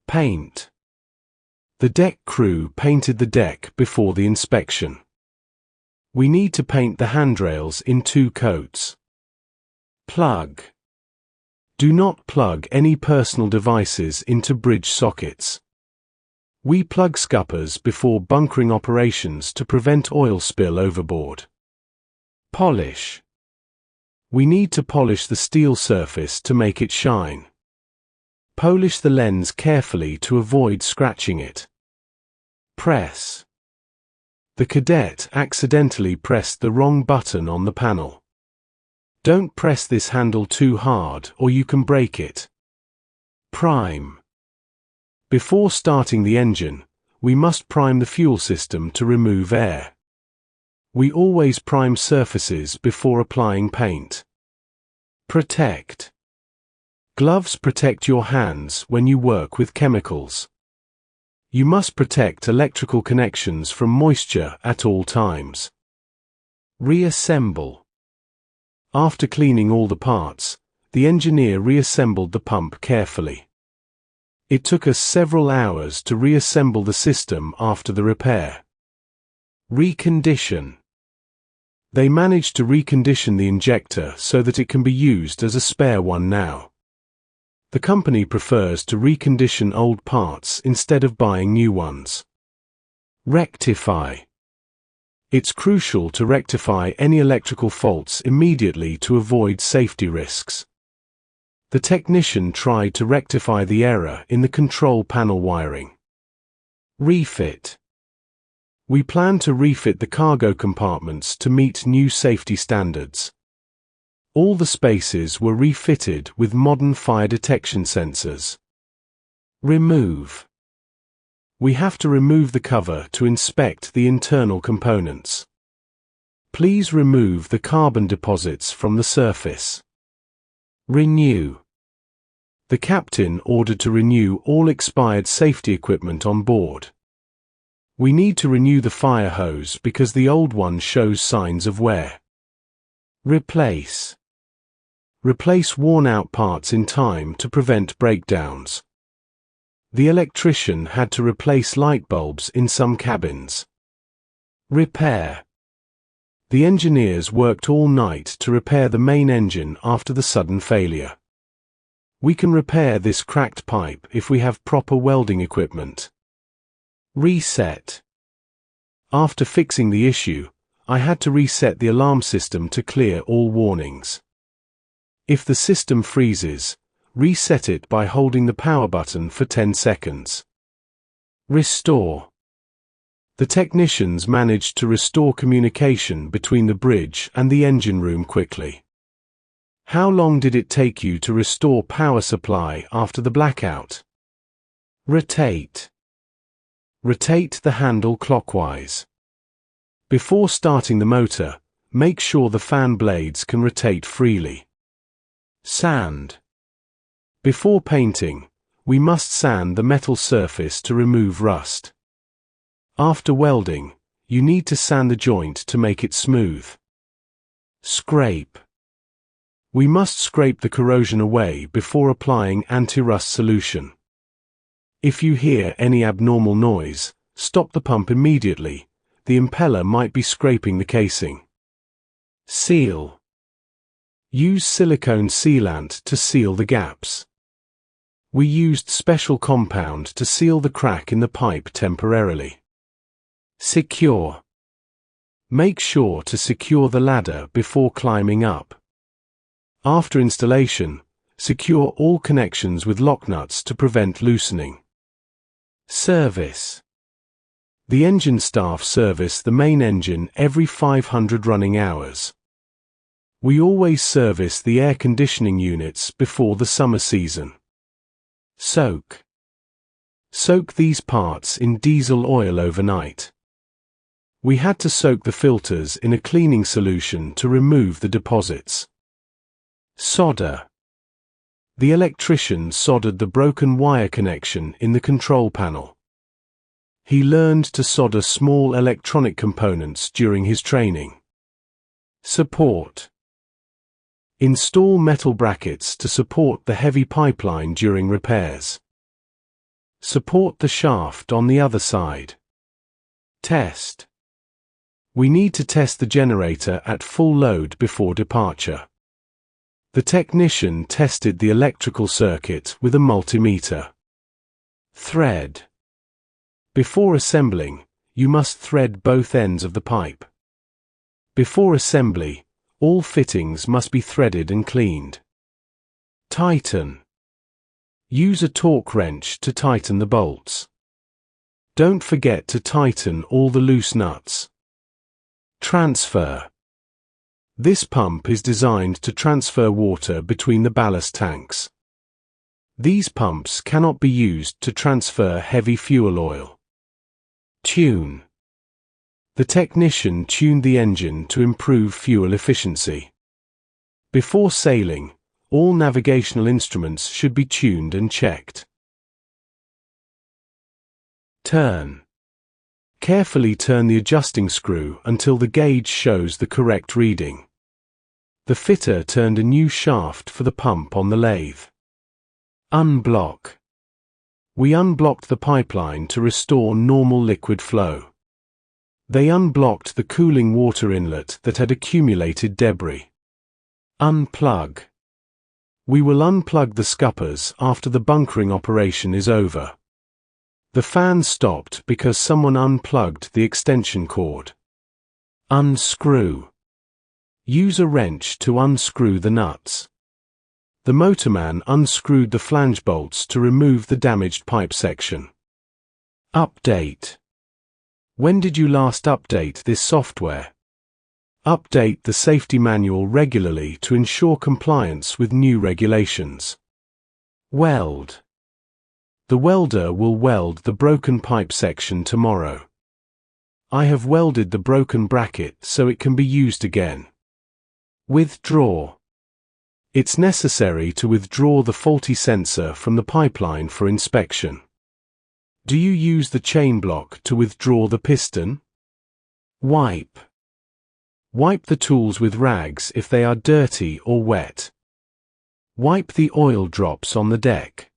Paint. The deck crew painted the deck before the inspection. We need to paint the handrails in 2 coats. Plug. Do not plug any personal devices into bridge sockets. We plug scuppers before bunkering operations to prevent oil spill overboard. Polish. We need to polish the steel surface to make it shine. Polish the lens carefully to avoid scratching it. Press. The cadet accidentally pressed the wrong button on the panel. Don't press this handle too hard or you can break it. Prime. Before starting the engine, we must prime the fuel system to remove air. We always prime surfaces before applying paint. Protect. Gloves protect your hands when you work with chemicals. You must protect electrical connections from moisture at all times. Reassemble. After cleaning all the parts, the engineer reassembled the pump carefully. It took us several hours to reassemble the system after the repair. Recondition. They managed to recondition the injector so that it can be used as a spare one now. The company prefers to recondition old parts instead of buying new ones. Rectify. It's crucial to rectify any electrical faults immediately to avoid safety risks. The technician tried to rectify the error in the control panel wiring. Refit. We plan to refit the cargo compartments to meet new safety standards. All the spaces were refitted with modern fire detection sensors. Remove. We have to remove the cover to inspect the internal components. Please remove the carbon deposits from the surface. Renew. The captain ordered to renew all expired safety equipment on board. We need to renew the fire hose because the old one shows signs of wear. Replace. Replace worn-out parts in time to prevent breakdowns. The electrician had to replace light bulbs in some cabins. Repair. The engineers worked all night to repair the main engine after the sudden failure. We can repair this cracked pipe if we have proper welding equipment. Reset. After fixing the issue, I had to reset the alarm system to clear all warnings. If the system freezes, reset it by holding the power button for 10 seconds. Restore. The technicians managed to restore communication between the bridge and the engine room quickly. How long did it take you to restore power supply after the blackout? Rotate. Rotate the handle clockwise. Before starting the motor, make sure the fan blades can rotate freely. Sand. Before painting, we must sand the metal surface to remove rust. After welding, you need to sand the joint to make it smooth. Scrape. We must scrape the corrosion away before applying anti-rust solution. If you hear any abnormal noise, stop the pump immediately. The impeller might be scraping the casing. Seal. Use silicone sealant to seal the gaps. We used special compound to seal the crack in the pipe temporarily. Secure. Make sure to secure the ladder before climbing up. After installation, secure all connections with lock nuts to prevent loosening. Service. The engine staff service the main engine every 500 running hours. We always service the air conditioning units before the summer season. Soak. Soak these parts in diesel oil overnight. We had to soak the filters in a cleaning solution to remove the deposits. Solder. The electrician soldered the broken wire connection in the control panel. He learned to solder small electronic components during his training. Support. Install metal brackets to support the heavy pipeline during repairs. Support the shaft on the other side. Test. We need to test the generator at full load before departure. The technician tested the electrical circuit with a multimeter. Thread. Before assembling, you must thread both ends of the pipe. Before assembly, all fittings must be threaded and cleaned. Tighten. Use a torque wrench to tighten the bolts. Don't forget to tighten all the loose nuts. Transfer. This pump is designed to transfer water between the ballast tanks. These pumps cannot be used to transfer heavy fuel oil. Tune. The technician tuned the engine to improve fuel efficiency. Before sailing, all navigational instruments should be tuned and checked. Turn. Carefully turn the adjusting screw until the gauge shows the correct reading. The fitter turned a new shaft for the pump on the lathe. Unblock. We unblocked the pipeline to restore normal liquid flow. They unblocked the cooling water inlet that had accumulated debris. Unplug. We will unplug the scuppers after the bunkering operation is over. The fan stopped because someone unplugged the extension cord. Unscrew. Use a wrench to unscrew the nuts. The motorman unscrewed the flange bolts to remove the damaged pipe section. Update. When did you last update this software? Update the safety manual regularly to ensure compliance with new regulations. Weld. The welder will weld the broken pipe section tomorrow. I have welded the broken bracket so it can be used again. Withdraw. It's necessary to withdraw the faulty sensor from the pipeline for inspection. Do you use the chain block to withdraw the piston? Wipe. Wipe the tools with rags if they are dirty or wet. Wipe the oil drops on the deck.